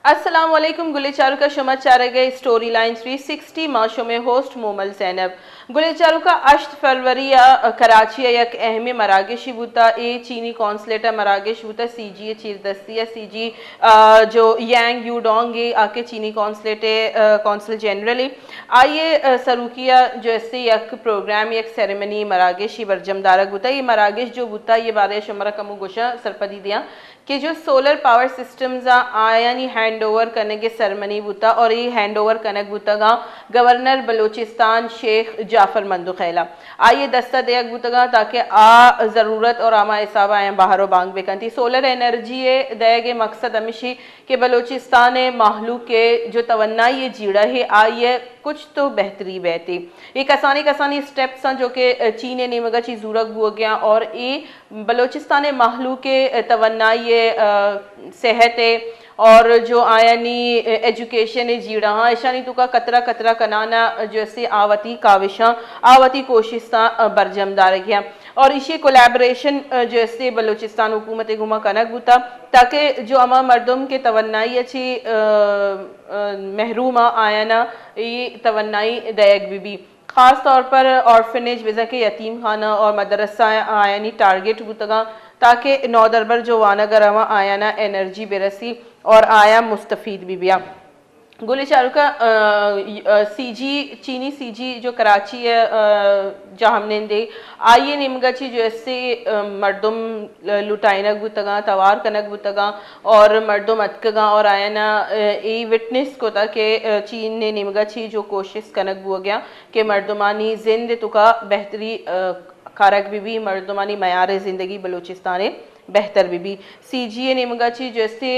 अस्सलाम वालेकुम। गुलेचारू का शुमा चारा गए स्टोरी लाइन 360 माशो में होस्ट मोमल जैनब। गुलेचारू का 8 फरवरी कराची एक अहम मरागश बूता ए चीनी कौंसलेट मरागश बूता सीजी चीरदस्ती सीजी जो यांग यूडोंग आके चीनी कौंसलेट कौंसल जनरल आइए सरूकिया जैसे एक प्रोग्राम एक सेरेमनी मरागश बरजमदारा बूता ये मरागश जो बूता ये बारे शुमरा कमु गुशा सरपदी दिया कि जो सोलर पावर सिस्टम्स यानी हैंड ओवर करने के सेरेमनी बूता और ये हैंड ओवर कनक बूतगा गवर्नर बलूचिस्तान शेख जाफर मंदुखैला आइए दस्ता देख बूतगा ताकि आ ज़रूरत और आमा हिसाब आए बाहरों बांग बेकनती सोलर एनर्जी दे मकसद हमेशा कि बलूचिस्तान माहलू के जो तवन्ना ये जीड़ा है आइए कुछ तो बेहतरी बहती एक कसानी स्टेप्स जो कि चीन ने मगा चीज जूरक हो गया और ये बलूचिस्तान माहलू के तवन्ना ये सेहत है और जो आयानी एजुकेशन है जीड़ा हाँ ऐशानी तुका कतरा कतरा कनाना जैसे आवती काविशा आवती कोशिशा बरजमदार गया और इसी कोलैबोरेशन जैसे बलूचिस्तान हुकूमत घुमा कनक बुता ताकि जो अमा मर्दम के तवन्नाई अच्छी महरूमा आयाना ये तवन्नाई दयक बीबी ख़ास तौर पर ऑर्फनेज वज़ा के यतीम खाना और मदरसा आयानी टारगेट बुतगा ताकि नौदरबर जो वानगर आया ना एनर्जी बेरसी और आया मुस्तफ़ीद भी बिया गोली चारू का सीजी चीनी सीजी जो कराची है जहाँ हमने दे आइए निमगची जैसे मर्दम लुटाइनक बुतगा तवार कनक बुतगा और मर्दम अतकगा और आया ना ये विटनेस को था कि चीन ने निमगची जो कोशिश कनक बुआ गया कि मर्दमानी जिंद तुका बेहतरी कारक बीबी मर्दमानी मयार ज़िंदगी बलूचिस्तान बेहतर बीबी सी जी ए निमगाची जैसे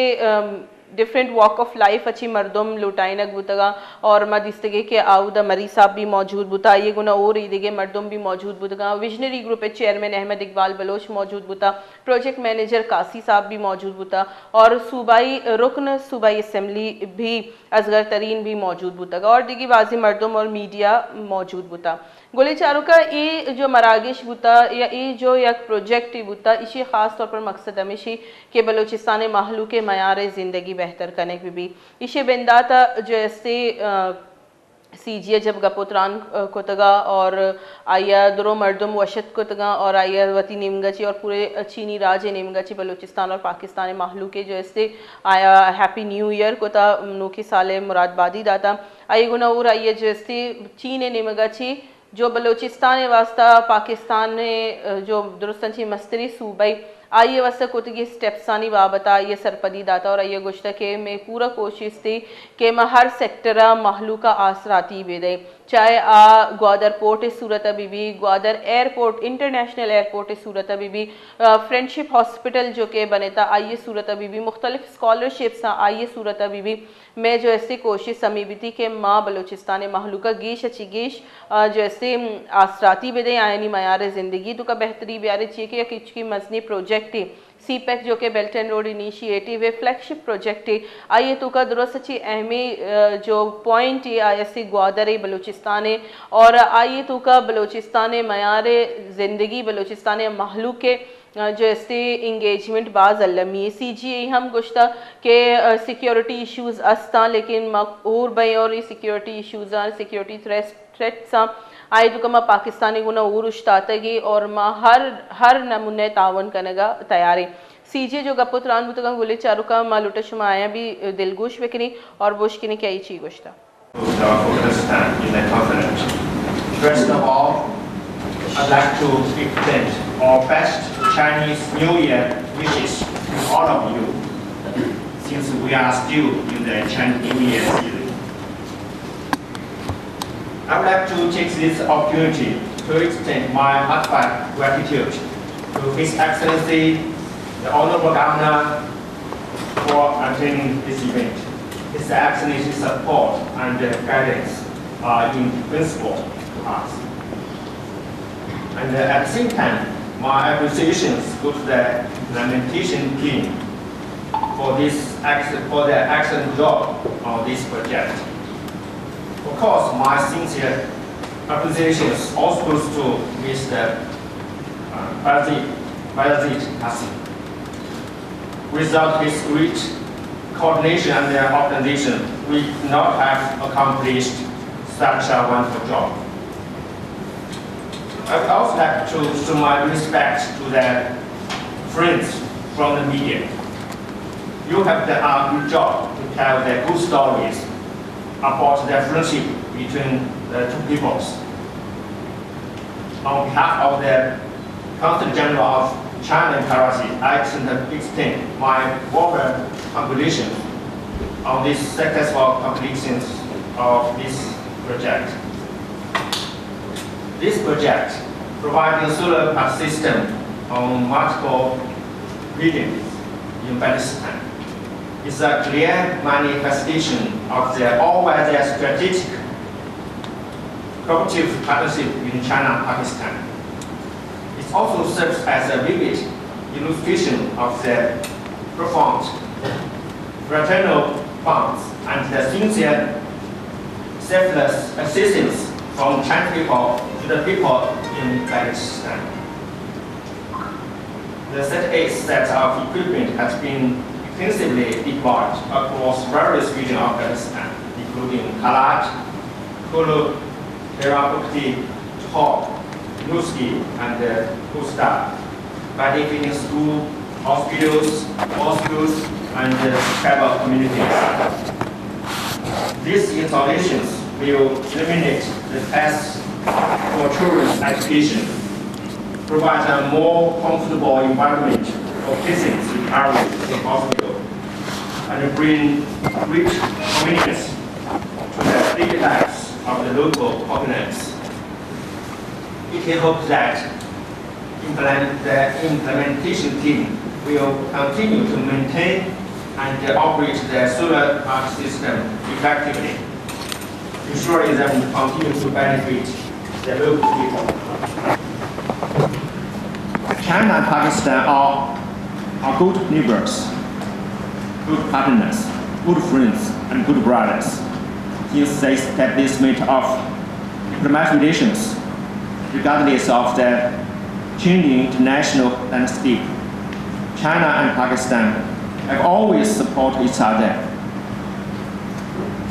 डिफरेंट वॉक ऑफ लाइफ अच्छी मर्दम लुटाइनक बुतगा और मदिस्तगे के आउदा मरी साहब भी मौजूद बुता ये गुना और ईदिगे मर्दम भी मौजूद बुतगा विजनरी ग्रुप के चेयरमैन अहमद इकबाल बलोच मौजूद बुता प्रोजेक्ट मैनेजर कासी साहब भी मौजूद बुता और सूबाई रुकन सूबाई असम्बली भी असगर तरीन भी मौजूद बुतगा और दिगी बाजी मर्दम और मीडिया मौजूद बुता गोली चारू का ये जो मरागश बुता या ये जो एक प्रोजेक्ट बुता इसी ख़ास तौर पर मकसद हमेशा कि बलूचिस्तान माहलू के मयार ज़िंदगी बेहतर करने की भी इसे बिंदाता जैसे सीजिए जब गपोत्रान कोतगा और आया दरो मर्दम वशत कोतगा और आया वती निमगची और पूरे चीनी राज निमगची बलूचिस्तान और पाकिस्तान माहलू के जैसे आया हैप्पी न्यू ईयर कोता नोकी साले मुरादबादी दाता आइए गुना और आइए जैसे चीन निमगची जो बलूचिस्तान वास्ता पाकिस्तान ने जो दुरुस्तंची मस्तरी सूबाई आइए वास्ता कोतगी स्टेप्सानी बाबता ये सरपदी दाता और आइए गुश्ता के में पूरा कोशिश थी कि मैं हर सेक्टरा माहलू का आसराती बेदे चाहे ग्वादर पोर्ट सूरत बीबी ग्वादर एयरपोर्ट इंटरनेशनल एयरपोर्ट सूरत बीबी फ्रेंडशिप हॉस्पिटल जो कि बनेता आइए सूरत बीबी मुख्तलिफ स्कॉलरशिप्स आइए सूरत बीबी मैं जो ऐसी कोशिश समीबी थी कि माँ बलूचिस्तान माहलू का गेश अच्छी गेश जो ऐसे आसराती बेदे आयनी मयार ज़िंदगी तो का बेहतरी ब्यारे चाहिए कि की मजनी प्रोजेक्ट सी पैक जो कि बेल्ट एंड रोड इनिशिएटिव है फ्लैगशिप प्रोजेक्ट है आइए तो का दुरुस्त अच्छी अहमी जो पॉइंट है आया सी ग्वादर बलूचिस्तान है और आइए तो का बलूचिस्तान मयार ज़िंदगी बलूचिस्तान माहलू के जैसे इंगेजमेंट बाज अलमी सी जी हम गुश्ता के सिक्योरिटी इशूज़ अस्ता लेकिन और भाई और ये सिक्योरिटी इशूज़ सिक्योरिटी थ्रेट्स आए तो मैं पाकिस्तानी गुना और उश्तातगी और माँ हर नमूने तावन करने का तैयार है सीजे जो गपुत्रान बुतगा गुले चारू का माँ लुटा शुमा आया भी दिलगोश बेकनी और बोश की क्या ही ची गोश्ता First of all, I'd like to extend our best Chinese New Year wishes to all of you, since we are still in the Chinese New Year season. I would like to take this opportunity to extend my heartfelt gratitude to His Excellency, the Honorable Governor, for attending this event. His Excellency's support and guidance are indispensable to us. And at the same time, my appreciations go to the implementation team for their excellent job on this project. Of course, my sincere appreciations also goes to Mr. Bayazid Hassan. Without his great coordination and their organization, we could not have accomplished such a wonderful job. I would also like to show my respect to the friends from the media. You have done a good job to tell the good stories about the friendship between the two peoples. On behalf of the Consul General of China and Karachi, I extend my warm congratulations on this successful completion of this project. This project, providing solar power system on multiple regions in Palestine, is a clear manifestation of the all-weather strategic cooperative partnership in China and Pakistan. It also serves as a vivid illustration of the profound fraternal bonds and the sincere, selfless assistance from Chinese people to the people in Palestine. The 38 sets of equipment has been extensively deployed across various regions of Palestine, including Kalat, Kulu, Terabukti, Chor, Nuski, and Kusta, benefiting schools, hospitals, and tribal communities. These installations will eliminate the task for children's education, provide a more comfortable environment for patients recovering in hospital, and bring rich convenience to the daily lives of the local populace. It is hoped that the implementation team will continue to maintain and operate the solar power system effectively, ensuring that we continue to benefit the local people. China and Pakistan are good neighbors, good partners, good friends, and good brothers. Since the establishment of diplomatic relations, regardless of the changing international landscape, China and Pakistan have always supported each other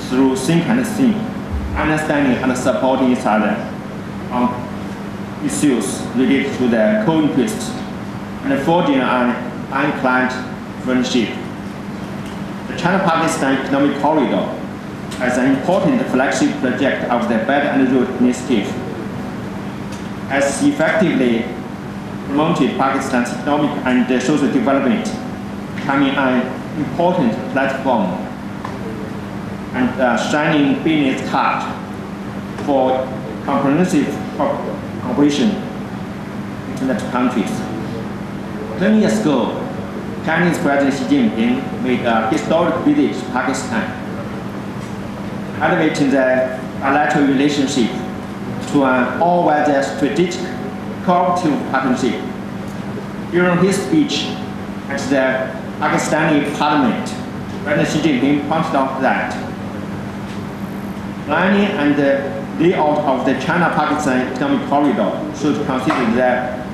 through thick and thin, understanding and supporting each other on issues related to their co-interests and forging an unclaimed friendship. The China-Pakistan Economic Corridor as an important flagship project of the Belt and Road Initiative has effectively promoted Pakistan's economic and social development, becoming an important platform and a shining business card for comprehensive cooperation between the two countries. 10 years ago, Chinese President Xi Jinping made a historic visit to Pakistan, elevating the bilateral relationship to an all-weather strategic cooperative partnership. During his speech at the Pakistani Parliament, President Xi Jinping pointed out that planning and the layout of the China-Pakistan Economic Corridor should consider the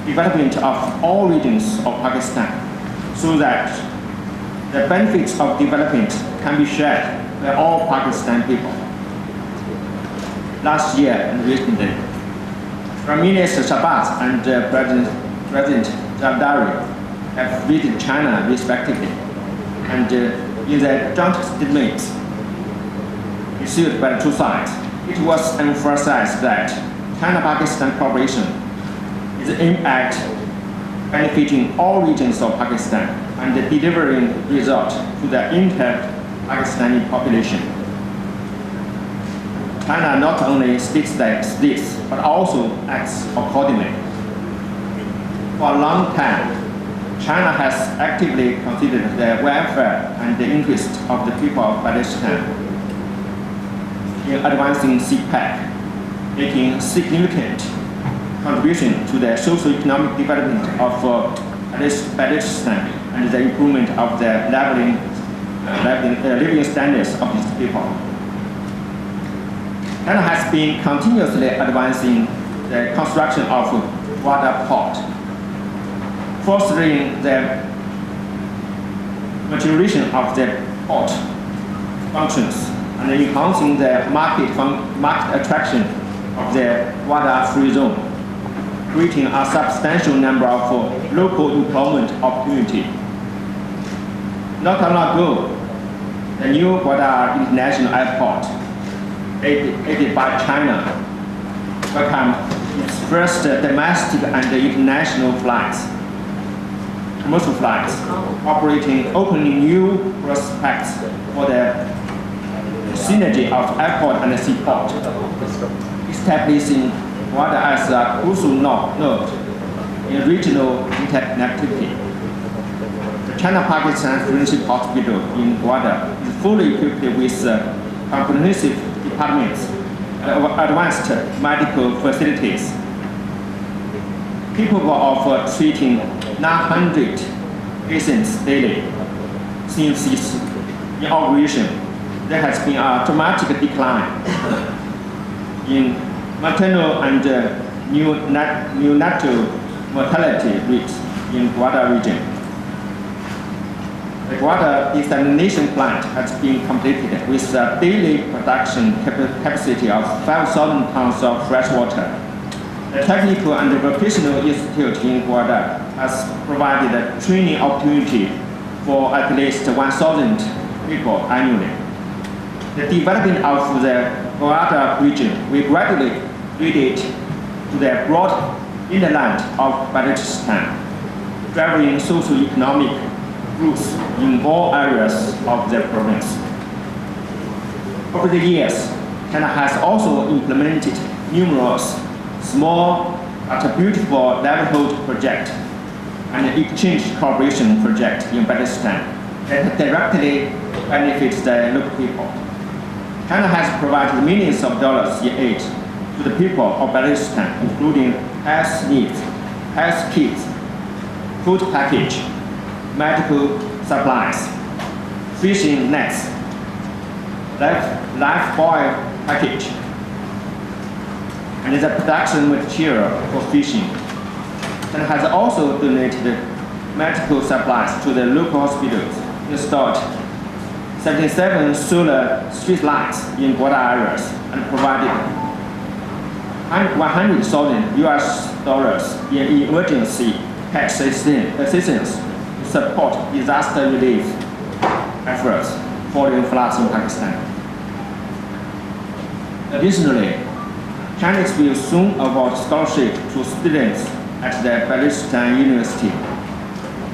development of all regions of Pakistan so that the benefits of development can be shared by all Pakistan people. Last year and recently, Prime Minister Shahbaz and President Zardari have visited China respectively, and in their joint statements issued by the two sides, it was emphasized that China-Pakistan cooperation is aimed at benefiting all regions of Pakistan and delivering results to the entire Pakistani population. China not only states this, but also acts accordingly. For a long time, China has actively considered the welfare and the interests of the people of Palestine in advancing CPEC, making significant contribution to the socio-economic development of Palestine and the improvement of the living standards of its people. China has been continuously advancing the construction of Wada Port, fostering the maturation of the port functions and enhancing the market attraction of the water-free zone, creating a substantial number of local employment opportunities. Not long ago, the new Guadalajara International Airport, aided by China, welcomed its first domestic and international flights, commercial flights, opening new prospects for the synergy of airport and seaport, establishing Guadalajara as a crucial node in regional interconnectivity. The China-Pakistan Friendship Hospital in Guadalajara is fully equipped with comprehensive departments and advanced medical facilities, capable of treating 900 patients daily. Since its inauguration, there has been a dramatic decline in maternal and neonatal mortality rates in Guadalajara region. The Guadalajara desalination plant has been completed with a daily production capacity of 5,000 tons of fresh water. The Technical and Vocational Institute in Guadalajara has provided a training opportunity for at least 1,000 people annually. The development of the Guadalajara region will gradually lead to the broad hinterland of Balochistan, driving socio-economic growth in all areas of the province. Over the years, China has also implemented numerous small but beautiful livelihood projects and exchange cooperation projects in Balochistan that directly benefits the local people. China has provided millions of dollars in aid to the people of Balochistan, including health needs, health kits, food package, medical supplies, fishing nets, life buoy package, and the production material for fishing. China has also donated medical supplies to the local hospitals, installed 77 solar street lights in Guadalajara areas, and provided $100,000 in emergency cash assistance to support disaster relief efforts following floods in Pakistan. Additionally, China will soon award scholarship to students at the Balochistan University,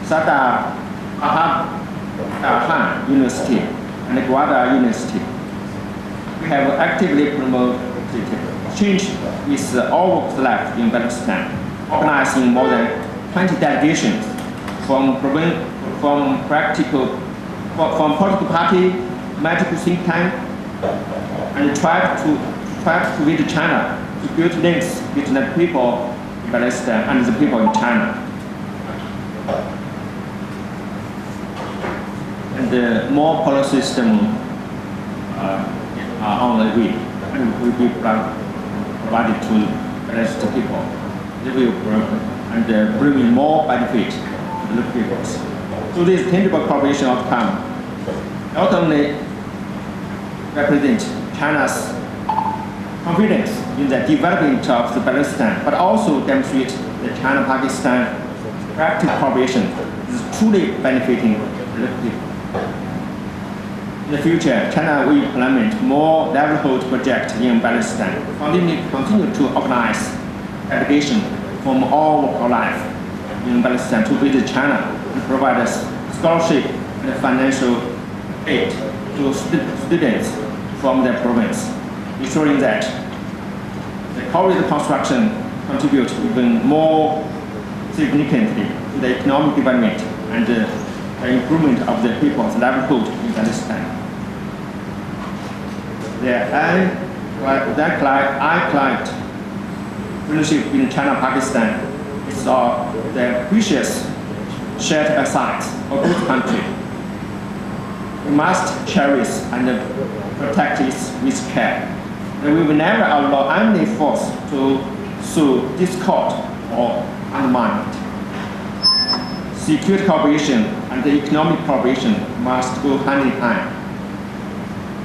Sadar Arhan University, and Guadalajara University. We have actively promoted change with all walks of life in Balochistan, organizing more than 20 delegations from political party, medical think tank, and tried to visit China to build links between the people in Balochistan and the people in China. And more policy systems are on the way and will be provided to Balochistan people. They will bring more benefit to the people. So this tangible cooperation outcome not only represent China's confidence in the development of the Balochistan, but also demonstrate that China-Pakistan practical cooperation is truly benefiting the people. In the future, China will implement more livelihood projects in Balochistan, continue to organize delegation from all walks of life in Balochistan to visit China and provide scholarship and financial aid to students from the province, ensuring that the corridor construction contributes even more significantly to the economic development and the improvement of the people's livelihood in Balochistan. The I-client relationship in China-Pakistan is the precious shared assets of both countries. We must cherish and protect it with care. And we will never allow any force to sow discord or undermine it. security cooperation and the economic cooperation must go hand in hand.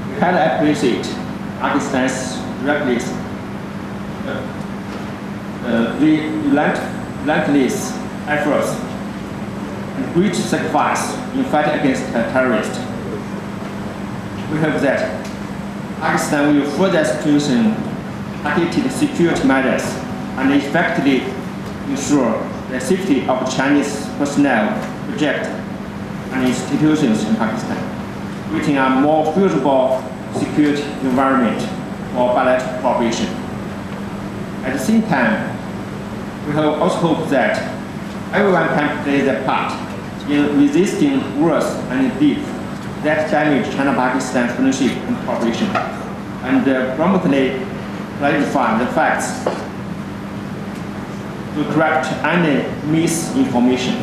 We highly appreciate Pakistan's relentless efforts and great sacrifice in fighting against terrorists. We hope that Pakistan will further strengthen targeted security measures and effectively ensure the safety of Chinese personnel, projects, and institutions in Pakistan, creating a more favorable security environment for bilateral cooperation. At the same time, we also hope that everyone can play their part in resisting wars and deeds that damage China-Pakistan friendship and cooperation, and promptly clarify the facts to correct any misinformation.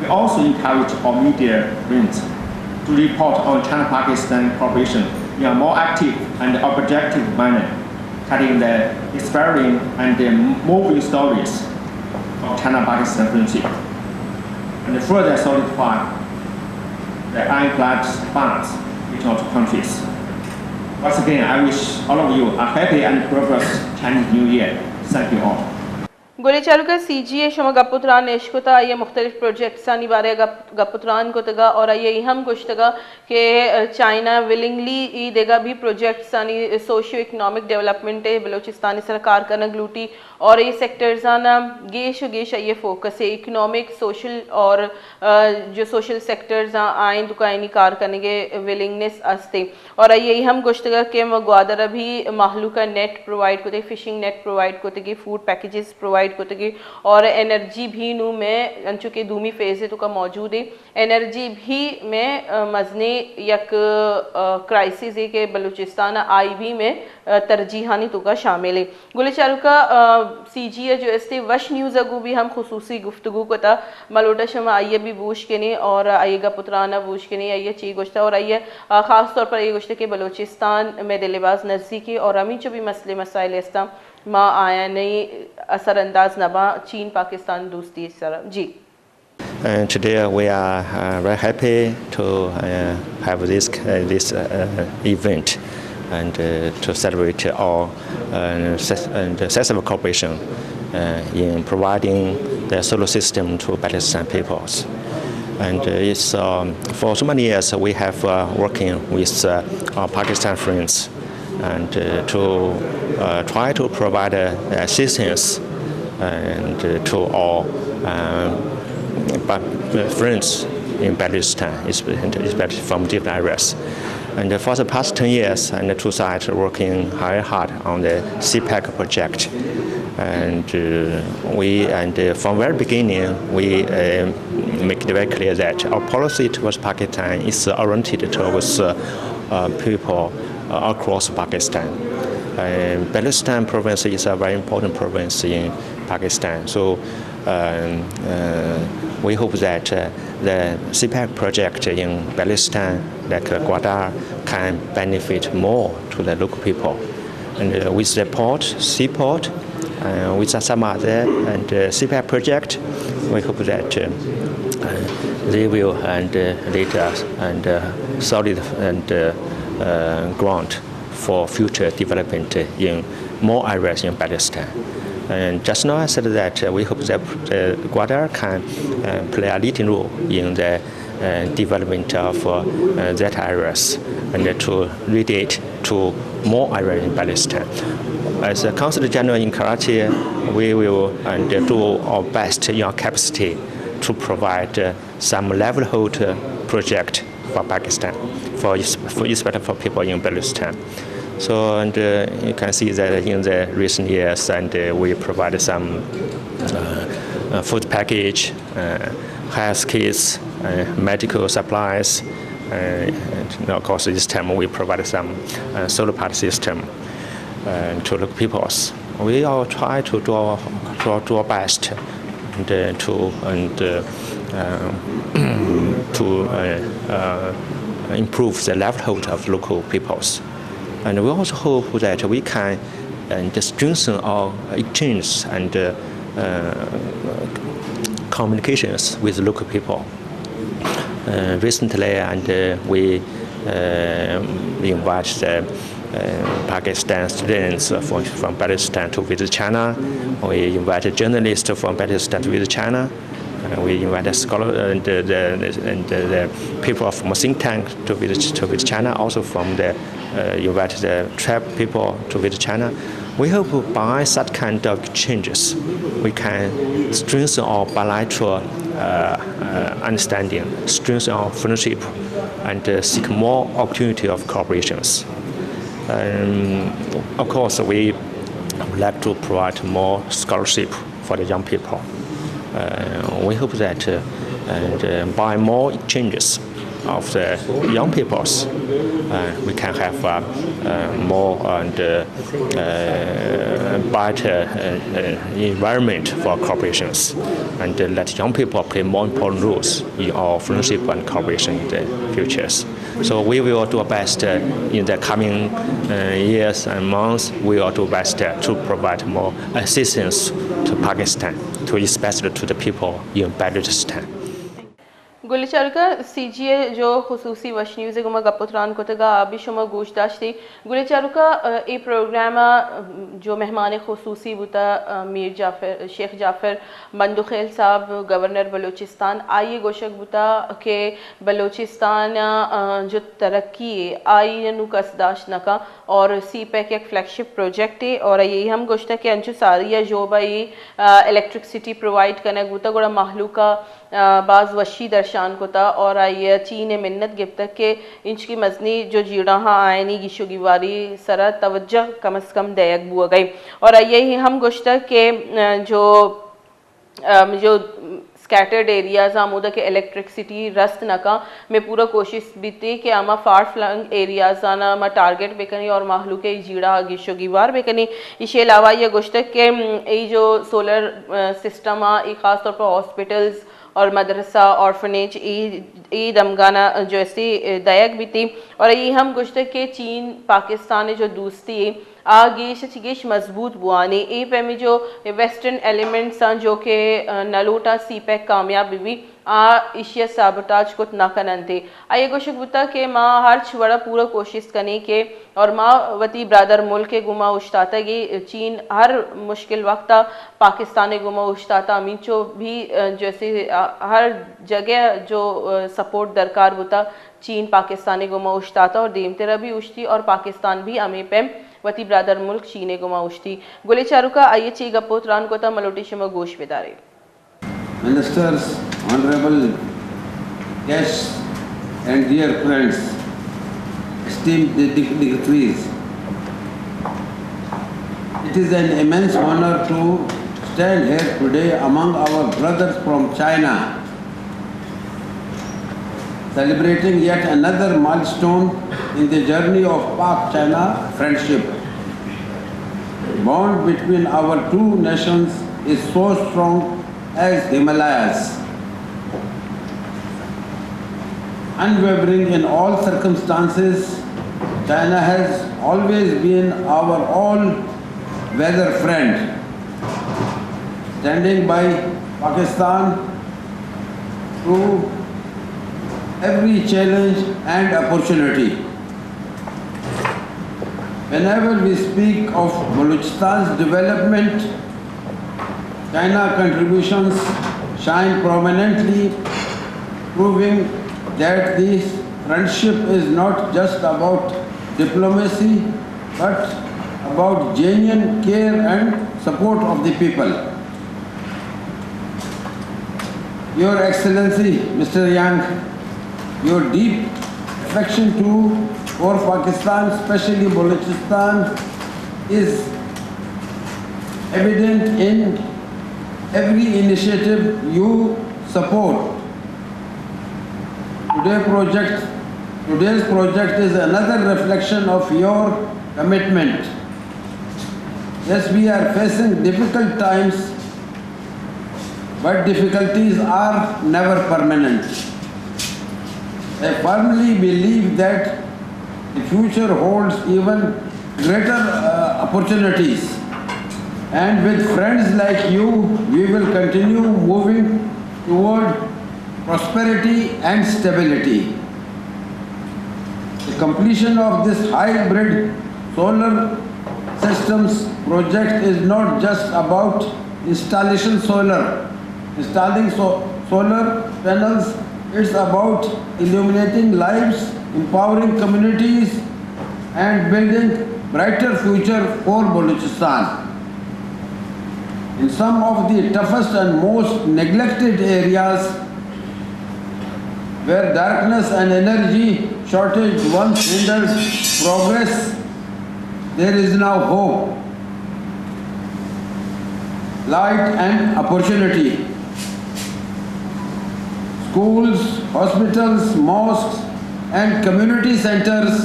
We also encourage our media friends to report on China-Pakistan cooperation in a more active and objective manner, telling the inspiring and the moving stories of China-Pakistan friendship, and further solidify the ironclad bonds between our two countries. Once again, I wish all of you a happy and prosperous Chinese New Year. Thank you all. गोली Chalukya CGA शमा गपुत्रान नेशकुता ये मुख्तलिफ projects आनी बारे गपुत्रान को तगा और ये हम कुछ तगा कि चाइना विलिंगली ई देगा भी प्रोजेक्ट्स आनी सोशियो इकोनॉमिक डेवलपमेंट है बलूचिस्तानी सरकार का नगलूटी और ये सेक्टर्स आना गेश ये फोकस है इकोनॉमिक सोशल और जो सोशल सेक्टर्स आए दुकानी कार करने के विलिंगनेस अस्ते और ये हम कुछ तगा कि मगवादर अभी माहलू का नेट प्रोवाइड को फिशिंग नेट प्रोवाइड को फूड पैकेजेस प्रोवाइड को और एनर्जी भी नू में अंचुके दूमी फेज है तो का मौजूद है एनर्जी भी में मजने यक क्राइसिस है कि बलूचिस्तान आई भी में तरजीहानी तो का शामिल है गुले चालू का CGA जो इससे वश न्यूज़ अगू भी हम खुसूसी गुफ्तगू को था मलोटा शमा आइए भी बूश के नहीं और आइएगा पुत्राना बूश के नहीं आइए ची गुश्ता और आइए ख़ास तौर पर ये गुश्ता कि बलूचिस्तान में दिलबाज नज़दीकी और अमी जो भी मसले मसाइल इस्ता माँ आया नहीं असरअंदाज नबा चीन पाकिस्तान दोस्ती sir ji Today we are very happy to have this event and to celebrate our successful cooperation in providing the solar system to Palestinian peoples. And it's for so many years we have working with our Pakistan friends and to try to provide assistance and to our friends in Palestine, especially from different areas. And for the past 10 years, and the two sides are working very hard on the CPEC project. And from very beginning, we make it very clear that our policy towards Pakistan is oriented towards people across Pakistan. Balochistan province is a very important province in Pakistan. So we hope that the CPEC project in Balochistan, like Gwadar, can benefit more to the local people. And with the seaport, with some other and CPEC project, we hope that they will lead us and solid and ground for future development in more areas in Palestine. And just now I said that we hope that Gwadar can play a leading role in the development of that areas and to radiate to more areas in Palestine. As a Consul General in Karachi, we will do our best in our capacity to provide some livelihood project for Pakistan, especially for people in Balochistan. So you can see that in the recent years, we provided some food package, health kits, medical supplies, and of course this time we provided some solar power system to local peoples. We all try to do our best to improve the livelihood of local peoples. And we also hope that we can communications with local people. Recently, we invite the Pakistan students from Balochistan to visit China. We invite journalists from Balochistan to visit China. We invite scholars and the people from think tank to visit China. Also from the invite the tribe people to visit China. We hope by such kind of changes, we can strengthen our bilateral understanding, strengthen our friendship, and seek more opportunity of cooperations. Of course, we would like to provide more scholarship for the young people. We hope that by more changes of the young peoples, we can have more and better environment for corporations, and let young people play more important roles in our friendship and cooperation in the futures. So we will do our best in the coming years and months. We will do our best to provide more assistance to Pakistan, especially to the people in Balochistan. गुलिचारुका सीजीए जो खुसूसी वशनीज़ गुमा गपुत्रान कोतगा आबी शुमा गोश दाश्ती गुलिचारुका ए programme जो मेहमान खुसूसी बुता मीर जाफर शेख जाफर बंदुखेल साहब गवर्नर बलूचिस्तान आइए गोशक बुता के बलूचिस्तान जो तरक्की आई नु कसदाश नका और सीपैक एक फ्लैगशिप प्रोजेक्ट है और यही हम गोश्ता के अंचु सारिया जो भाई इलेक्ट्रिसिटी प्रोवाइड करने बुता गोड़ा महलूका बाज वशी दर्शान को था और ये चीन मिन्नत गिफ्त के इंच की मजनी जो जीड़ा हाँ आयनी गिशुगिवारी सरा तवज्जो कम से कम दयक बुआ गई और यही हम गोश्ता के जो स्कैटर्ड एरियाज आमूदा के इलेक्ट्रिसिटी रस्त नका में पूरा कोशिश बीती कि आमा फार फ्लंग एरियाज आना मा टारगेट बेकनी और माहलू के जीड़ा गिशोगीवार बेकनी इसके अलावा ये गोश्तक के ये जो सोलर सिस्टम आ ख़ास तौर पर हॉस्पिटल्स और मदरसा ऑर्फनेज ई दमगाना जो ऐसी दयक भी थी और ये हम गुश्त के चीन पाकिस्तान जो दोस्ती आगेश चिगेश मजबूत बुआने ए पे में जो वेस्टर्न एलिमेंट्स हैं जो कि नलोटा सीपैक कामयाब भी एशिया साबटाज को नाकनन थे आइए गोशक बुता के माँ हर छवड़ा पूरा कोशिश करने के और माँ वती ब्रादर मुल्क के गुमा उश्ताता ये चीन हर मुश्किल वक्त पाकिस्तान गुमा उश्ताता अमीचो भी जैसे हर जगह जो सपोर्ट दरकार बुता चीन पाकिस्तान गुमा उश्ताता और देमतेरा भी उश्ती और पाकिस्तान भी अमे पे वती ब्रादर मुल्क चीने गुमा उश्ती गोले चारुका आइए ची गपोत्रान को ता मलोटी शमा गोश बेदारे Ministers, honorable guests and dear friends, esteemed dignitaries, it is an immense honor to stand here today among our brothers from China, celebrating yet another milestone in the journey of Pak-China friendship. The bond between our two nations is so strong as Himalayas, unwavering in all circumstances. China has always been our all-weather friend, standing by Pakistan through every challenge and opportunity. Whenever we speak of Balochistan's development, China contributions shine prominently, proving that this friendship is not just about diplomacy, but about genuine care and support of the people. Your Excellency, Mr. Yang, your deep affection for Pakistan, especially Balochistan, is evident in every initiative you support. Today's project is another reflection of your commitment. Yes, we are facing difficult times, but difficulties are never permanent. I firmly believe that the future holds even greater opportunities. And with friends like you, we will continue moving toward prosperity and stability. The completion of this hybrid solar systems project is not just about installing solar panels. It's about illuminating lives, empowering communities, and building brighter future for Balochistan. In some of the toughest and most neglected areas where darkness and energy shortage once hindered progress, there is now hope, light and opportunity. Schools, hospitals, mosques and community centers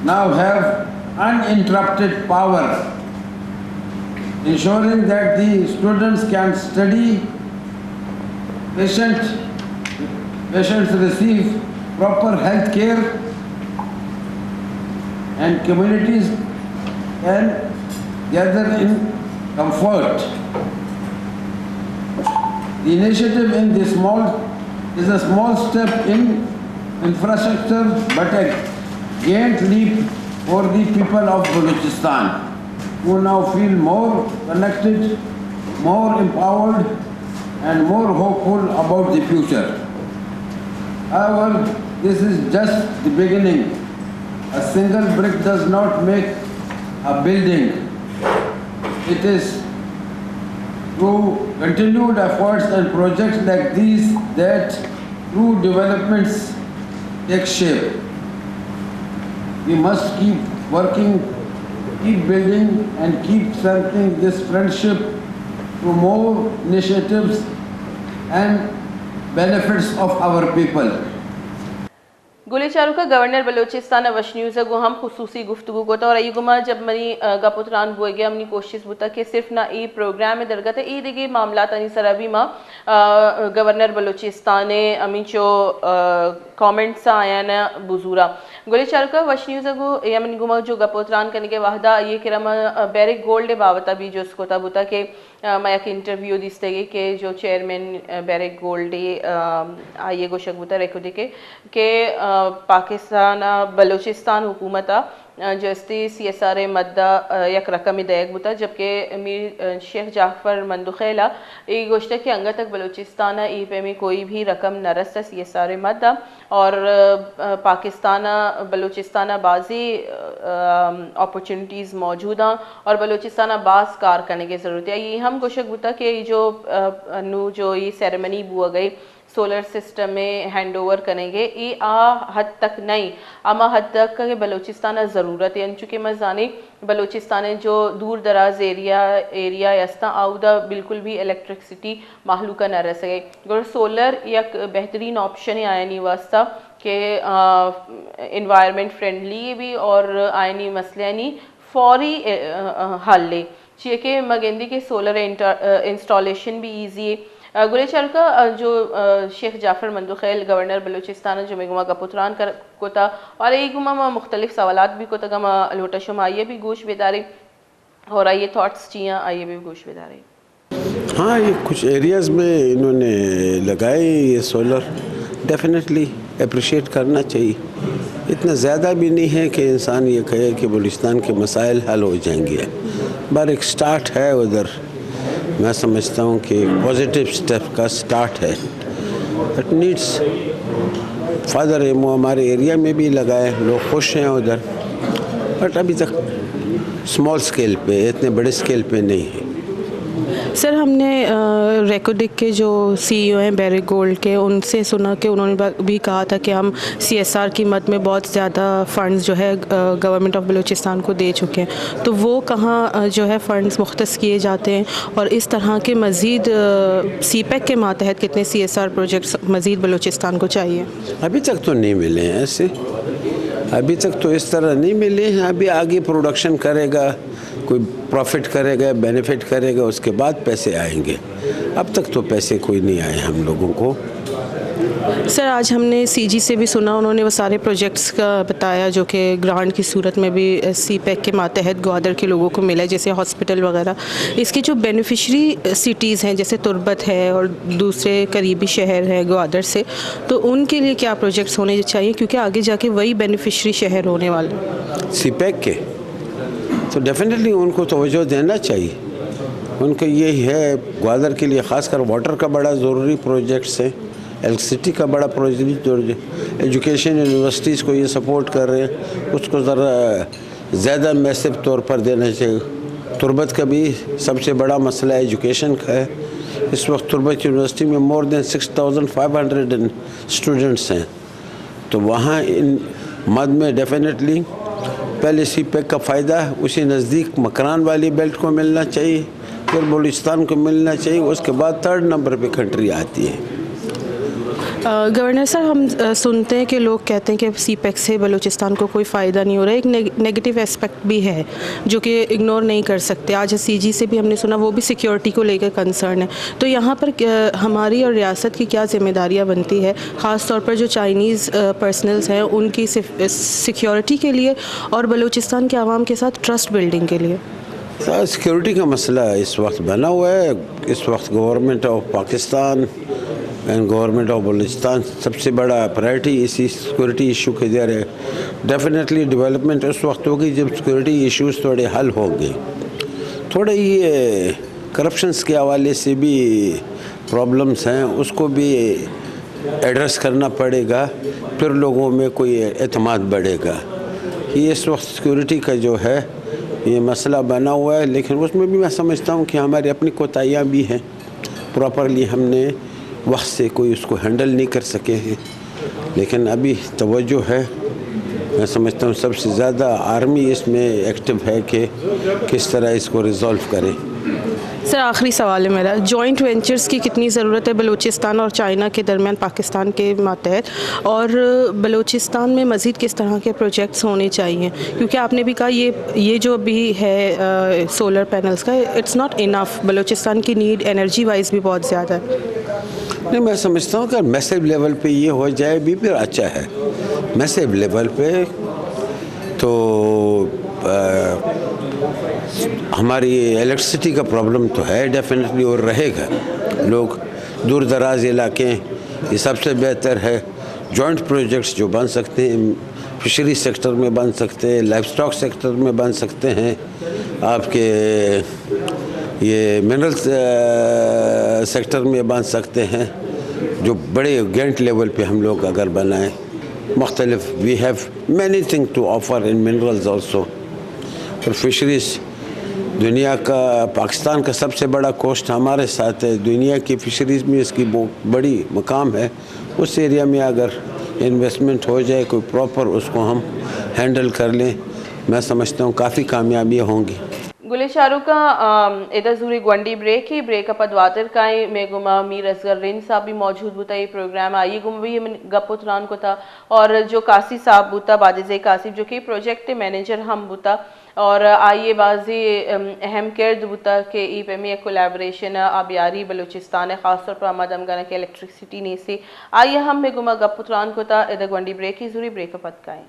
now have uninterrupted power, ensuring that the students can study, patients receive proper health care, and communities can gather in comfort. The initiative is a small step in infrastructure, but a giant leap for the people of Balochistan, who now feel more connected, more empowered, and more hopeful about the future. However, this is just the beginning. A single brick does not make a building. It is through continued efforts and projects like these that true developments take shape. We must keep working, keep building, and keep strengthening this friendship through more initiatives and benefits of our people. गुलेचारू का governor Balochistan वश news गो हम खुसूसी गुफ्तगू को और ई गुमा जब money गपुतरान बोए गया हमनी कोशिश बुता कि सिर्फ ना ई प्रोग्राम में दरगत है ई दिगे मामला तनी सरबी माँ गवर्नर बलोचिस्तान अमी जो कमेंट्स आया ना बुजुरा गुलेचारू का वश न्यूज़ गो यमन गुमा जो गपुतरान करने के वाहदा ये किरम बैरिक गोल्ड बावता भी जो उसको बुता के मैं एक इंटरव्यू दिसते के जो चेयरमैन बैरिक गोल्ड आइए गोशक बुता रेखो दिखे के पाकिस्तान बलोचिस्तान हुकूमत जस्ती CSR मद्दा एक रकमी दयक बुता जबकि मीर शेख जाफर मंदुखेला एक गोश्त के अंग तक बलोचिस्तान ई पे में कोई भी रकम न रस्ता CSR मद्दा और पाकिस्तान बलोचिस्तान बाजी अपॉर्चुनिटीज़ मौजूद हैं और बलोचिस्तान बास कार करने की ज़रूरत है। ये हम गोशक बुता के जो ये सेरेमनी बुआ गई सोलर सिस्टम में हैंड ओवर करेंगे ये हद तक नहीं अमा हद तक के बलोचिस्तान ज़रूरत है चूँकि मजानी बलोचिस्तान जो दूर दराज एरिया यस्ता आउदा बिल्कुल भी इलेक्ट्रिसिटी माहलूका न रह सके और सोलर एक बेहतरीन ऑप्शन है आयनी वास्ता के इन्वायरमेंट फ्रेंडली भी और आयनी मसले फौरी हल ले चाहिए कि मगेंदी के सोलर इंस्टॉलेशन भी ईजी है। गुलेचारू का जो शेख जाफर मंदुखेल गवर्नर बलूचिस्तान जो मेगुमा का पुत्रान कर कोता और ये गुमा मुख्तलिफ सवालात भी कोता गमा लोटा शुमा आइए भी गोश बेदारी और आइए थॉट्स चियाँ आइए भी गोश बेदारी। हाँ, ये कुछ एरियाज़ में इन्होंने लगाए ये सोलर, डेफिनेटली अप्रिशिएट करना चाहिए। इतना ज़्यादा भी नहीं है कि इंसान ये कहे कि बलूचिस्तान के मसाइल हल हो जाएंगे, पर एक स्टार्ट है उधर। मैं समझता हूँ कि पॉजिटिव स्टेप का स्टार्ट है। इट नीड्स फादर एमओ हमारे एरिया में भी लगाए, लोग खुश हैं उधर, बट अभी तक स्मॉल स्केल पे, इतने बड़े स्केल पे नहीं है। सर, हमने रेकोडिक के जो CEO हैं बैरिक गोल्ड के, उनसे सुना कि उन्होंने भी कहा था कि हम CSR की मद में बहुत ज़्यादा फ़ंड्स जो है गवर्नमेंट ऑफ बलूचिस्तान को दे चुके हैं, तो वो कहाँ जो है फ़ंड्स मुख्तस किए जाते हैं और इस तरह के मज़ीद CPEC के मातहत कितने CSR प्रोजेक्ट्स मज़ीद बलूचिस्तान को चाहिए? अभी तक तो नहीं मिले हैं ऐसे, अभी तक तो इस तरह नहीं मिले हैं। अभी आगे प्रोडक्शन करेगा, कोई प्रॉफिट करेगा, बेनिफिट करेगा, उसके बाद पैसे आएंगे। अब तक तो पैसे कोई नहीं आए हम लोगों को। सर आज हमने सीजी से भी सुना, उन्होंने वो सारे प्रोजेक्ट्स का बताया जो कि ग्रांट की सूरत में भी सीपैक के मातहत ग्वादर के लोगों को मिला है, जैसे हॉस्पिटल वगैरह। इसकी जो बेनिफिशरी सिटीज़ हैं जैसे तुर्बत है और दूसरे करीबी शहर हैं ग्वादर से, तो उनके लिए क्या प्रोजेक्ट्स होने चाहिए, क्योंकि आगे जाके वही बेनिफिशरी शहर होने वाले सीपैक के तो डेफिनेटली उनको तवज्जो देना चाहिए। उनका यही है ग्वादर के लिए ख़ासकर वाटर का बड़ा ज़रूरी प्रोजेक्ट्स है, इलेक्ट्रिसिटी का बड़ा प्रोजेक्ट, एजुकेशन यूनिवर्सिटीज़ को ये सपोर्ट कर रहे हैं, उसको ज़रा ज़्यादा मैसिव तौर पर देना चाहिए। तुर्बत का भी सबसे बड़ा मसला एजुकेशन का है। इस वक्त तुर्बत यूनिवर्सिटी में मोर देन 6500 स्टूडेंट्स हैं, तो वहाँ इन मद में डेफिनेटली पहले सीपैक का फ़ायदा उसी नज़दीक मकरान वाली बेल्ट को मिलना चाहिए, फिर बलूचिस्तान को मिलना चाहिए, उसके बाद 3rd नंबर पे कंट्री आती है। गवर्नर साहब, हम सुनते हैं कि लोग कहते हैं कि सीपैक से बलूचिस्तान को कोई फ़ायदा नहीं हो रहा है। एक नेगेटिव एस्पेक्ट भी है जो कि इग्नोर नहीं कर सकते। आज सीजी से भी हमने सुना, वो भी सिक्योरिटी को लेकर कंसर्न है। तो यहाँ पर हमारी और रियासत की क्या जिम्मेदारियाँ बनती है, ख़ास तौर पर जो चाइनीज़ पर्सनल्स हैं उनकी सिक्योरिटी के लिए और बलूचिस्तान के आवाम के साथ ट्रस्ट बिल्डिंग के लिए? सिक्योरिटी का मसला इस वक्त बना हुआ है। इस वक्त government of Pakistan and government of Balochistan सबसे बड़ा प्रायोरिटी इसी सिक्योरिटी इशू के दे रहे। डेफिनेटली डेवलपमेंट उस वक्त होगी जब सिक्योरिटी इश्यूज थोड़े हल होंगे। थोड़े ये करप्शंस के हवाले से भी प्रॉब्लम्स हैं, उसको भी एड्रेस करना पड़ेगा, फिर लोगों में कोई एतमाद बढ़ेगा। ये इस वक्त सिक्योरिटी का जो है ये मसला बना हुआ है, लेकिन उसमें भी मैं समझता हूँ कि हमारी अपनी कोताहियाँ भी हैं। प्रॉपरली हमने वक्त से कोई उसको हैंडल नहीं कर सके हैं, लेकिन अभी तवज्जो है। मैं समझता हूँ सबसे ज़्यादा आर्मी इसमें एक्टिव है कि किस तरह इसको रिज़ॉल्व करे। सर आखिरी सवाल है मेरा, जॉइंट वेंचर्स की कितनी ज़रूरत है बलूचिस्तान और चाइना के दरमियान पाकिस्तान के मातहत, और बलूचिस्तान में मज़ीद किस तरह के प्रोजेक्ट्स होने चाहिए, क्योंकि आपने भी कहा ये जो भी है सोलर पैनल्स का, इट्स नॉट इनफ। बलूचिस्तान की नीड एनर्जी वाइज भी बहुत ज़्यादा है। नहीं, मैं समझता हूँ कि मैसिव लेवल पे ये हो जाए भी फिर अच्छा है। मैसिव लेवल पे तो हमारी इलेक्ट्रिसिटी का प्रॉब्लम तो है डेफिनेटली और रहेगा। लोग दूर दराज इलाके, ये सबसे बेहतर है जॉइंट प्रोजेक्ट्स जो बन सकते हैं, फिशरी सेक्टर में बन सकते हैं, लाइफ स्टॉक सेक्टर में बन सकते हैं, आपके ये मिनरल्स सेक्टर में बन सकते हैं, जो बड़े गेंट लेवल पे हम लोग अगर बनाएं मुख्तलिफ। We have many thing to offer in minerals also. और फिशरीज दुनिया का, पाकिस्तान का सबसे बड़ा कोस्ट हमारे साथ है, दुनिया की फिशरीज़ में इसकी बड़ी मकाम है। उस एरिया में अगर इन्वेस्टमेंट हो जाए कोई प्रॉपर, उसको हम हैंडल कर लें, मैं समझता हूँ काफ़ी कामयाबियाँ होंगी। गुले शाहरुखा इधर जूरी ग्वंडी ब्रेक ही ब्रेक अप द्वातर काई में गुमा मीर असगर रिन साहब भी मौजूद बुता ये प्रोग्राम आई गुम भी गपुत्रान को था, और जो कासी साहब बुता बाजिज़ कासिफ जो कि प्रोजेक्ट मैनेजर हम बुता, और आइए बाजी अहम किरद बुता के ई पे में कोलैबोरेशन आबियारी बलूचिस्तान है, ख़ासतौर पर आमद अमगाना के इलेक्ट्रिसिटी नहीं से। आइए हम में गुमा गपुत्रान को था इधर ग्वंडी ब्रेक ही जूरी ब्रेक अप काई।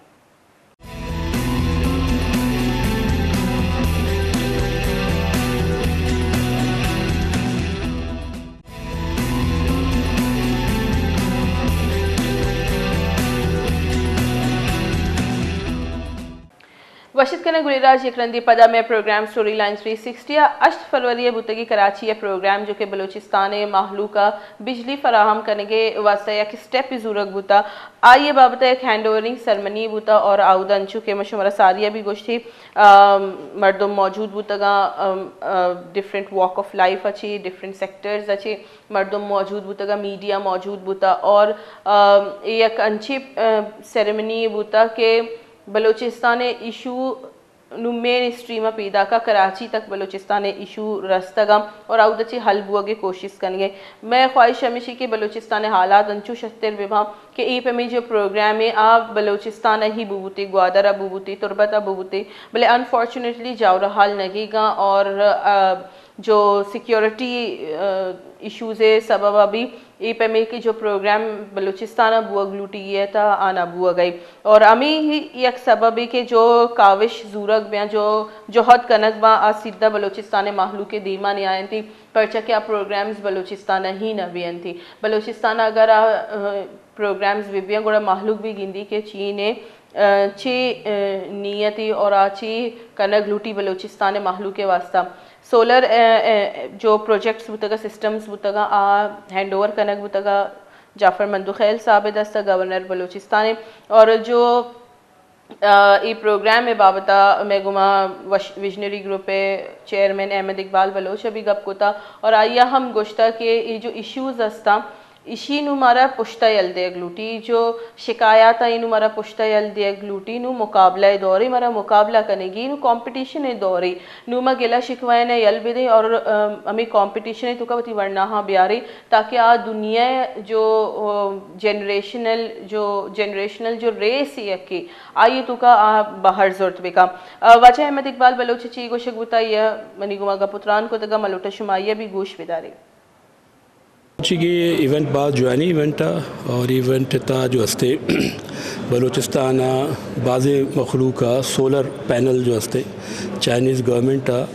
वशित कने गुलिराज यकरंदी पदा में प्रोग्राम स्टोरी लाइन 360 8 फरवरी बुतगी कराची ये प्रोग्राम जो कि बलूचिस्तान महलू का बिजली फराहम करने के वास्ते एक स्टेप जरूरत बुता। आइए बाबत एक हैंड ओवरिंग सरमनी बुता और आउदन चुके मशुमरा सारिया भी गोष्ठी मर्दम मौजूद बुतगा, डिफरेंट वॉक ऑफ लाइफ अच्छी, डिफरेंट सेक्टर्स अच्छी मर्दम मौजूद बुतगा, मीडिया मौजूद बुता, और एक अच्छी सेरेमनी बुता के बलूचिस्तान इशू मेन स्ट्रीम पैदा का कराची तक बलूचिस्तान इशू रस्तगम और आउदची हल बुआ की कोशिश करेंगे। मैं ख्वाहिश हमेशा कि बलूचिस्तान हालात अंचू शत्तर विभा के ई पे में जो प्रोग्राम है आप बलूचिस्तान ही बुबूती ग्वादर बुबूती तुर्बत बुबूती भले अनफॉर्चुनेटली जाओ हाल लगेगा, और जो सिक्योरिटी इश्यूज़ है सबब अभी ई पे में की जो प्रोग्राम बलूचिस्तान बुआ ग्लूटी है था आना बुआ गई और अमी ही एक सबब है कि जो काविश जूरक ब्याँ जो जोहद कनक बा आज सीधा बलूचिस्तान माहलू के दीमा नहीं आए थी परचा क्या प्रोग्राम्स बलूचिस्तान ही न भी थी बलूचिस्तान अगर प्रोग्राम्स विबियाँ गुड़ा माहलूक भी गिंदी के चीने ची नियति और आची कनक लूटी बलूचिस्तान माहलू के वास्ता सोलर जो प्रोजेक्ट्स बुतगा सिस्टम्स बुतगा हैंड ओवर कनक बुतगा जाफर मंदुखैल साहब दस्ता गवर्नर बलूचिस्तान और जो ये प्रोग्राम है बाबता मैं गुमा विजनरी ग्रुप पे चेयरमैन अहमद इकबाल बलोच अभी गप को था और आइया हम गोश्ता के ये जो इश्यूज हस्ता इशी नु मारा पुश्ता यल दे ग्लूटी जो शिकायत आई नु मारा पुश्ता यल दे ग्लूटी नु मुकाबला दौरे मारा मुकाबला करेगी नु कंपटीशन है दौरे नु मा गिला शिकवाए ने यल भी दे और हमें कंपटीशन है तो का बती वरना हाँ ब्यारे ताकि आ दुनिया जो जनरेशनल जो रेस है कि आई तो का बाहर जरूरत बेका वजह अहमद इकबाल बलोच ची गोशक बताइए मनी गुमा का पुत्रान को तगा मलोटा शुमाइया भी गोश बिदारे ये इवेंट बाद जुआनी इवेंट था और इवेंट था जो हस्ते बलूचिस्तान बाज़े मखलूक का सोलर पैनल जो हस्ते चाइनीज़ गवर्नमेंट था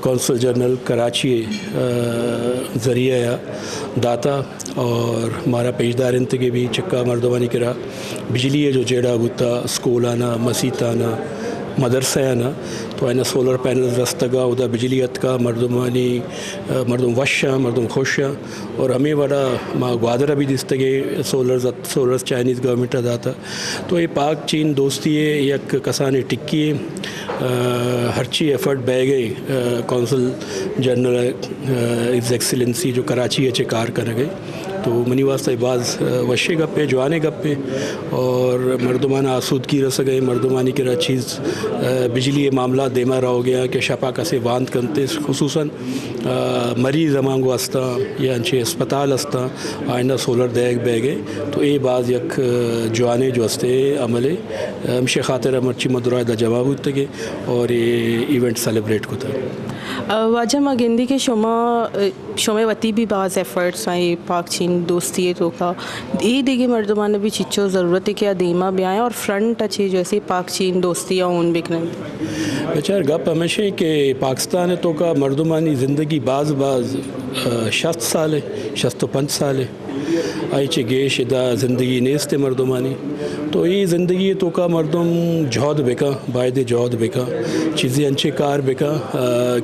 कौंसल जनरल कराची ज़रिए या दाता और हमारा पेशदार इंत के भी चक्का मर्दवानी करा बिजली है जो जेड़ा बुता स्कूल आना मसीत आना मदरसा आना तो आना सोलर पैनल रस्तगा उदा बिजलीत का मर्दमानी मर्दम वशा मर्दम खुशा और हमें बड़ा माँ ग्वादर अभी दिस्तगे सोलर चाइनीज़ गवर्नमेंट दाता तो ये पाक चीन दोस्ती है एक कसाने टिक्की हरची एफर्ट बह गई कौंसल जनरल इज़ एक्सीलेंसी जो कराची है कार कर गए तो मनी वास्ते बाज़ वशे गप्पे जवाने गप्पे और मर्दमाना आसूदगी रस गए मर्दमानी के चीज़ बिजली मामला देमा रहो गया कि शपा कसे वांद करते खुसूसन मरीज़ अमांग वास्ता या अच्छे अस्पताल हस्ता आइंदा सोलर दैग बह गए तो ये बाज़ यक जवाने जो हस्ते अमले हमशे खातिर अमरची मदुरा दा जवाब उतगे और ये इवेंट सेलिब्रेट को था वाजा मगिंदी के शोमे वती भी बाज़ एफ़र्ट्स आई पाक चीन दोस्ती है तो का ये देगे मर्दमान भी चिच्चो ज़रूरत है कि अदीमा भी आए और फ्रंट अच्छे जैसे पाक चीन दोस्ती या उन बिकने बेचार गप हमेशा कि पाकिस्तान है तो का मर्दमानी ज़िंदगी बाज़ 60 साल है 65 साल है आई चे गेश इदा ज़िंदगी नेस्त मर्दमानी तो ये ज़िंदगी तो का मर्दम जौहद बेका बायदे जौहद बेका चीज़ें अच्छे कार बेका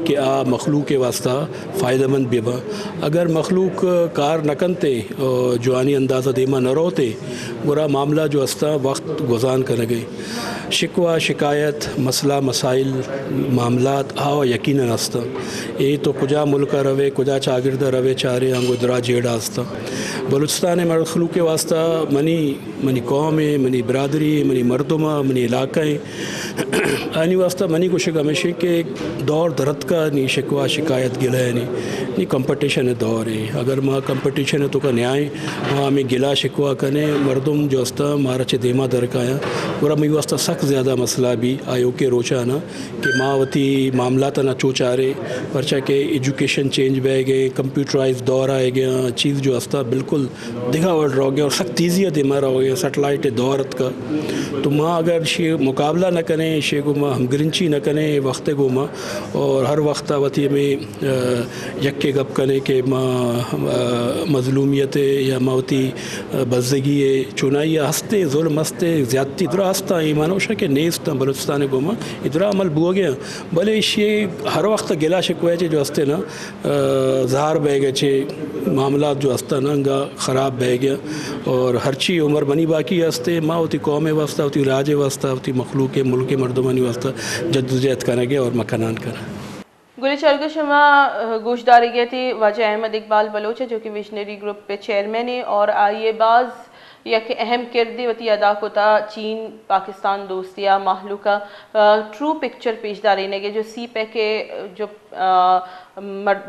कि आ मखलूक के वास्ता फ़ायदेमंद बेबा अगर मखलूक कार नकनते जवानी अंदाज़ा देमा न रोते बुरा मामला जो हस्ता वक्त गुजान कर गए शिकवा शिकायत मसला मसाइल मामलात आओ यकीनन हस्ता ये तो कुजा मुल्क रवे कुजा चागिरदा रवे चारे अंगुदरा जेड़ा हस्ता बलूचिस्तान मखलूक के वास्ता मनी कौम है मनी बरदरी मनी मरदमा मनी इलाक़े आनी वास्ता मनी कुछ हमेशा के दौर दरद का नहीं शिकवा शिकायत गिला है नहीं कंपटीशन है दौर है अगर माँ कंपटीशन है तो का न्याय वहाँ हमें गिला शिकवा कने मरदम जो हस्ता मारा चे देमा दरकाया पूरा मई वास्ता सख्त ज़्यादा मसला भी आयो के रोचाना कि मावती मामला तना चोचारे परचा के एजुकेशन चेंज बह गए कंप्यूटराइज दौर आए गया चीज़ जो हस्ता बिल्कुल दिखावट रह गया और सख्त तेज़ी दिमा रह गया सेटेलाइट दौरत का तो माँ अगर शे मुकाबला न करें शे को माँ हमगरिंची न करें वक्त को माँ और हर वक्त वती में यक्के गप करें कि माँ मजलूमियत या मावती बजगी चुनाई हंसते जुल्म हंसते ज़्यादती इधर हंसता ईमानोशा के नेस्त बलूचिस्तान को माँ इधर अमल बुआ गया भले ये हर वक्त गिला शिकवा जो हंसते ना जहार बह गए छे मामला जो हंसता ना ख़राब बह गया और हर चीज़ उम्र बनी बाकी हंसते माँ होती कौम वास्ता होती राज वास्ता होती मखलूक मुल्क मर्दमानी वास्ता जद्दोजहद करेंगे और मकानान करें गुली चरगो शमा गोशदारी गई थी वाजा अहमद इकबाल बलोच जो कि विजनरी ग्रुप पे चेयरमैन है और आइए बाज़ या कि अहम किरदी वती अदा को था चीन पाकिस्तान दोस्तिया माहलू का ट्रू पिक्चर पेशदारी ने जो सी पे के जो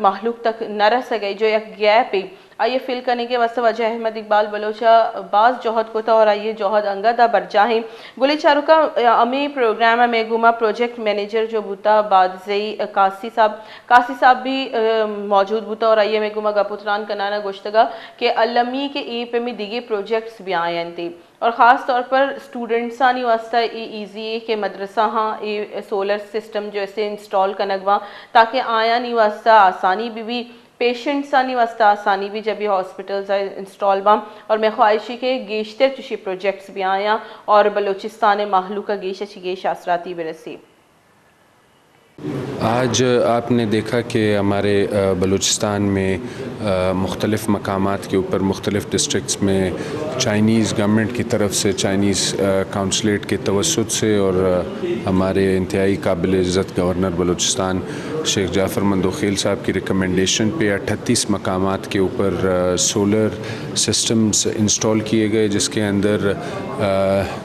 माहलूक तक न रह सके जो एक गैप है आइए फिल करने के वास्ते वजह अहमद इकबाल बलोचा बाज जौहद को था और आइए जौहद अंगदा बरजाही गुली चारुका अमी प्रोग्राम में गुमा प्रोजेक्ट मैनेजर जो बूता बादजई कासी साहब भी मौजूद बूता और आइए में गुमा गपुतरान कनाना गोश्तगा के अलमी के ई पे में दिगे प्रोजेक्ट्स भी आए थे और ख़ास तौर पर स्टूडेंट्स आनी वास्ता ईजी के मदरसा हाँ ये सोलर सिस्टम जो ऐसे इंस्टॉल कनगवा ताकि आया नहीं वास्ता आसानी भी पेशेंट्स आनी वास्ता आसानी भी जब ये हॉस्पिटल्स इंस्टॉल बा और मैं ख्वाहिशी के गेशतर चुशी प्रोजेक्ट्स भी आया और बलूचिस्तान माहलू का गेश अच्छी गेश आसराती बरसी। आज आपने देखा कि हमारे बलूचिस्तान में मुख्तलिफ़ मकामात के ऊपर मुख्तलिफ़ डिस्ट्रिक्ट्स में चाइनीज़ गवर्नमेंट की तरफ से चाइनीज़ काउंसलेट के तवस्सुत से और हमारे इंतहाई काबिल इज़्ज़त गवर्नर बलूचिस्तान शेख जाफ़र मंदोखेल साहब की रिकमेंडेशन पे 38 मकामात के ऊपर सोलर सिस्टम्स इंस्टॉल किए गए, जिसके अंदर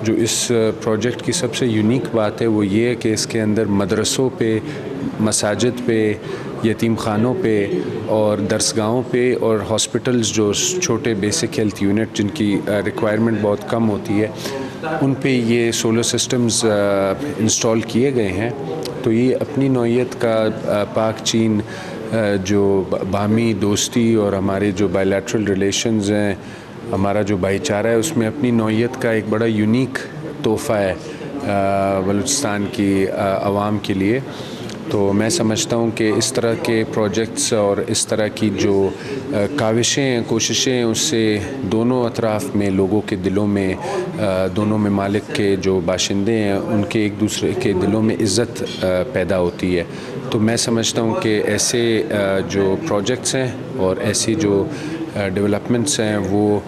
जो इस प्रोजेक्ट की सबसे यूनिक बात है वो ये है कि इसके अंदर मदरसों पे, मसाजिद पे, यतीम खानों पे और दरसगाहों पे और हॉस्पिटल्स जो छोटे बेसिक हेल्थ यूनिट जिनकी रिक्वायरमेंट बहुत कम होती है उन पे ये सोलर सिस्टम्स इंस्टॉल किए गए हैं। तो ये अपनी नौइयत का पाक चीन जो बाहमी दोस्ती और हमारे जो बायलैटरल रिलेशंस हैं, हमारा जो भाईचारा है, उसमें अपनी नौइयत का एक बड़ा यूनिक तोहफ़ा है बलूचिस्तान की आवाम के लिए। तो मैं समझता हूँ कि इस तरह के प्रोजेक्ट्स और इस तरह की जो काविशें हैं, कोशिशें हैं, उससे दोनों अतराफ़ में लोगों के दिलों में, दोनों ममालिक के जो बाशिंदे हैं उनके एक दूसरे के दिलों में इज़्ज़त पैदा होती है। तो मैं समझता हूँ कि ऐसे जो प्रोजेक्ट्स हैं और ऐसी जो डेवलपमेंट्स हैं वो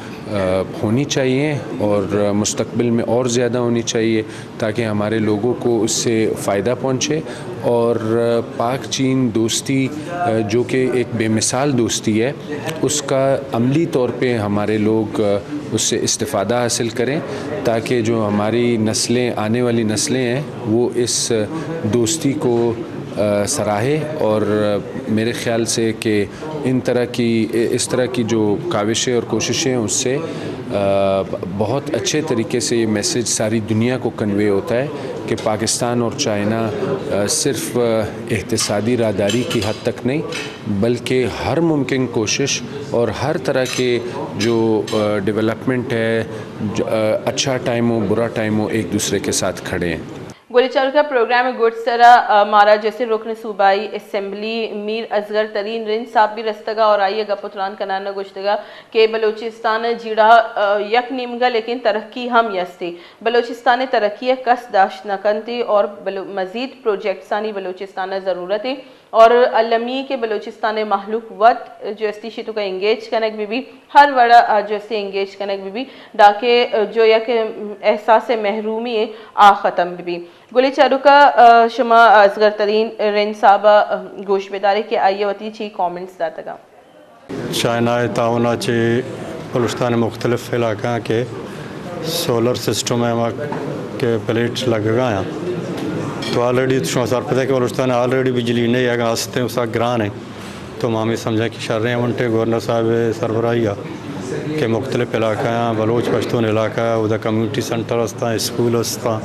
होनी चाहिए और मुस्तक़बिल में और ज़्यादा होनी चाहिए ताकि हमारे लोगों को उससे फ़ायदा पहुँचे और पाक चीन दोस्ती जो कि एक बेमिसाल दोस्ती है उसका अमली तौर पे हमारे लोग उससे इस्तिफ़ादा हासिल करें ताकि जो हमारी नस्लें, आने वाली नस्लें हैं, वो इस दोस्ती को सराहे और मेरे ख़्याल से कि इस तरह की जो काविशें और कोशिशें हैं उससे बहुत अच्छे तरीके से ये मैसेज सारी दुनिया को कन्वे होता है कि पाकिस्तान और चाइना सिर्फ इक़्तिसादी राहदारी की हद तक नहीं बल्कि हर मुमकिन कोशिश और हर तरह के जो डेवलपमेंट है, अच्छा टाइम हो बुरा टाइम हो, एक दूसरे के साथ खड़े हैं। गोलीचार का प्रोग्राम है गुड तरह मारा जैसे रुकन सूबाई असम्बली मीर असगर तरीन रिंद साहब भी रस्तगा और आइए गपुतरान कनाना गुश्तगा के बलूचिस्तान जीड़ा यक नीमगा लेकिन तरक्की हम यस्ती बलूचिस्तान तरक्की कस दाश्त नकनती और मज़ीद प्रोजेक्ट्सानी बलूचिस्तान ज़रूरत है और अलमी के बलूचिस्तान महलूक वत जो अस्ती शितु का इंगेज कनक भी हर वड़ा जो अस्ती इंगेज कनक भी डाके जो यक एहसास महरूमी है आ ख़त्म भी गुली चारू का शुमा असगर तरीन रिन साहब गोश बेदारे के आइए वती ची कमेंट्स दातगा चाइना ताउना चे बलूचिस्तान मुख्तलिफ इलाका के सोलर सिस्टम है के प्लेट लग गया तो ऑलरेडी सर पता है कि बलूचिस्तान ऑलरेडी बिजली नहीं है आस्ते उसका ग्रान है तो मामी समझा कि शर्र वंटे गवर्नर साहब सरबराही के मुख्तलिफ इलाका बलोच पश्तून इलाका उधर कम्यूनिटी सेंटर हस्ता स्कूल हस्ता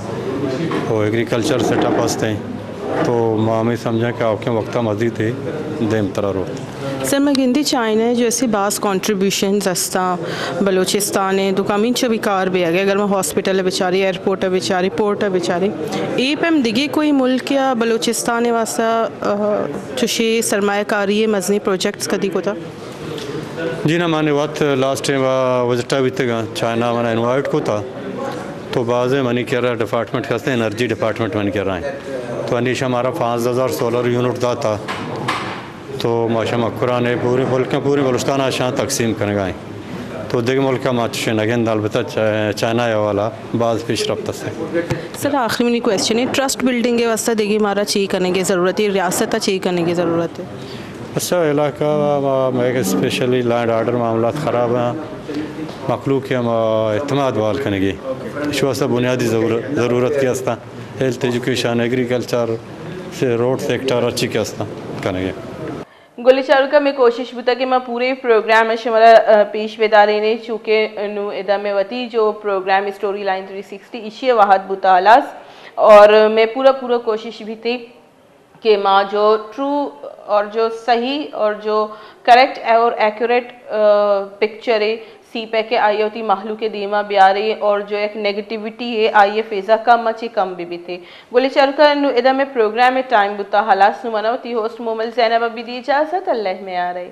और एग्रीकल्चर सेटअप हस्ते तो मामी समझा कि आपके वक्त मजीद है देम तरह सर मैं गिनती चाइना जो ऐसे बास कॉन्ट्रीब्यूशंस हस्ता बलूचिस्तान है दुकामी छवि कार भी आ गया अगर मैं हॉस्पिटल है बेचारी एयरपोर्ट है बेचारी पोर्ट है बेचारी ए पैम दिगे कोई मुल्क या बलूचिस्तान वास्ता चुशी सरमायाकारी है मजनी प्रोजेक्ट्स कदी को था जी ना माने वक्त लास्ट टाइम विजिटा भी तक चाइना मैंने इन्वाइट को था तो बाज़ मनी कह रहा डिपार्टमेंट कहते हैं एनर्जी डिपार्टमेंट मनी कर रहे हैं तो अनिश हमारा 5000 सोलर यूनिट था तो माशा मकुरा ने पूरे मुल्क में पूरे बलूचिस्तान आशां तकसीम कर गए तो देख मुल्क का माशा नगेंद अलबत्ता चाइना वाला बाज़ पेश रफ्त से सर आखिरी में क्वेश्चन है ट्रस्ट बिल्डिंग के वास्ते देखिए हमारा चाहिए करने की ज़रूरत है रियासत चाहिए करने की ज़रूरत है अच्छा इलाका में स्पेशली लैंड आर्डर मामला ख़राब हैं मखलूक के अतमाद वाल करने की इस वास्ते बुनियादी ज़रूरत के हस्ता हेल्थ एजुकेशन एग्रीकल्चर से रोड सेक्टर अच्छी के हस्ता करने गोली चारुका में कोशिश बुता कि मैं पूरे प्रोग्राम में शमरा पेश वेदारे ने चूँकि नु इदा में वती जो प्रोग्राम स्टोरी लाइन 360 इशिय वाहद बुतालास और मैं पूरा कोशिश भी थी कि माँ जो ट्रू और जो सही और जो करेक्ट और एक्यूरेट पिक्चर है सी पे के आई होती माहलू के दीमा ब्यारे और जो एक नेगेटिविटी है आई फेजा कम अच्छी कम भी थे गोली चारुका इदा में प्रोग्राम में टाइम बुता हालात नु मनावती होस्ट मोमल जैनब अभी दी इजाज़त अल्लाह में आ रही।